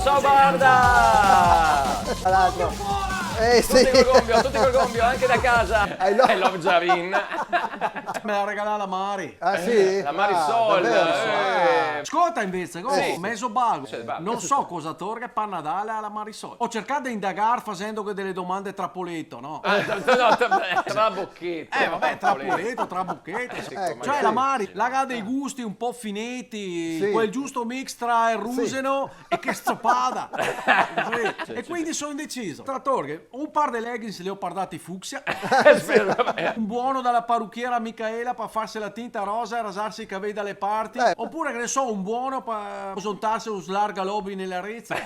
ciao Barda! Tra l'altro. Tutti Sì. col gonfio, anche da casa. I love- I love Jarin. Me la regala la Mari. Ah sì? La Marisol. Davvero? Ascolta invece, ho Sì. messo bago. Sì, bago. Non so cosa torga per Natale alla Marisol. Ho cercato di indagare facendo delle domande trappoletto, no? Tra bocchette. Vabbè, tra bucchette. Ecco, Cioè sì. la Mari, la ha dei gusti un po' finetti, Sì. quel giusto mix tra il ruseno e che stoppada. Sì. E quindi sono indeciso. Tra torghe, un par di leggings leopardati fucsia, un buono dalla parrucchiera Micaela per farsi la tinta rosa e rasarsi i capelli dalle parti, oppure che ne so, un buono per sontarsi un slarga lobi nelle rezze.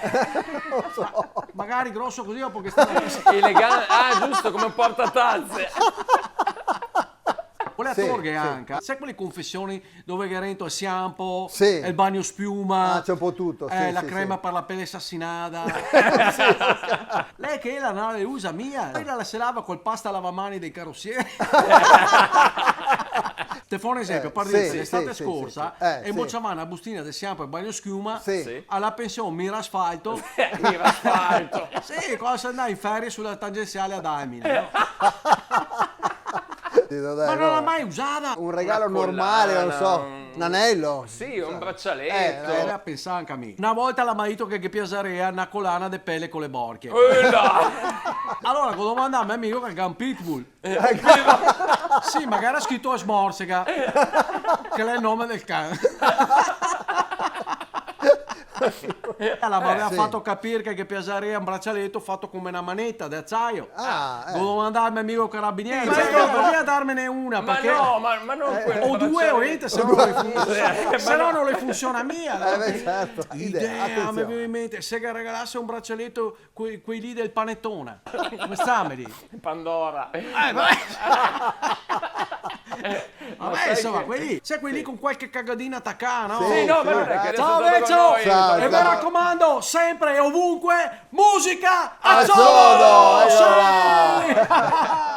Magari grosso così dopo che sta Elegante. Ah, giusto, come un portatazze. Quella Sì, torghe sì. anche. Sai quelle confessioni dove Garento è shampoo, Sì. è il bagno spiuma, Ah, c'è un po' tutto, sì, la sì, crema sì. per la pelle assassinata. Lei che la non le usa mia, lei la se lava col pasta lavamani dei carrossieri. Te fa un esempio, parli sì, di sì, l'estate sì, scorsa sì, sì. e Sì. bocciava una bustina del shampoo e bagno schiuma Sì. alla pensione Mira Asfalto. Arriva asfalto. Sì, quando si andava in ferie sulla tangenziale ad Almine. No? Ma non l'ha mai usata. Un regalo Una normale, non so, collana, un anello. Sì, un braccialetto. Era pensare anche a me. Una volta l'ha marito che piacerea una collana di pelle con le borchie. Là. Allora, quando domanda a me amico che ha un pitbull. Sì, magari ha scritto Smorsega, che è il nome del cane. La mi aveva sì. fatto capire che piacerea un braccialetto fatto come una manetta d'acciaio. Ah, Devo domandare al mio amico carabiniere, Ma cioè, no. perché darmene una? Ma Perché no, ma non quello. o due o niente, se no non le funziona. Se no non le funziona mia. no? beh, certo. Idea, mi Attenzione. viene in mente, se che regalasse un braccialetto quei lì del panettone. Come stameli? Pandora. Vabbè, insomma, quelli, sai quelli con qualche cagadina attaccata, no? Sì, Sì, no, sì. ma non è che adesso Ciao state con Vecchio! noi. Ciao, E mi ciao. raccomando, sempre e ovunque, musica a A sodo! sodo, eccola là. Sì!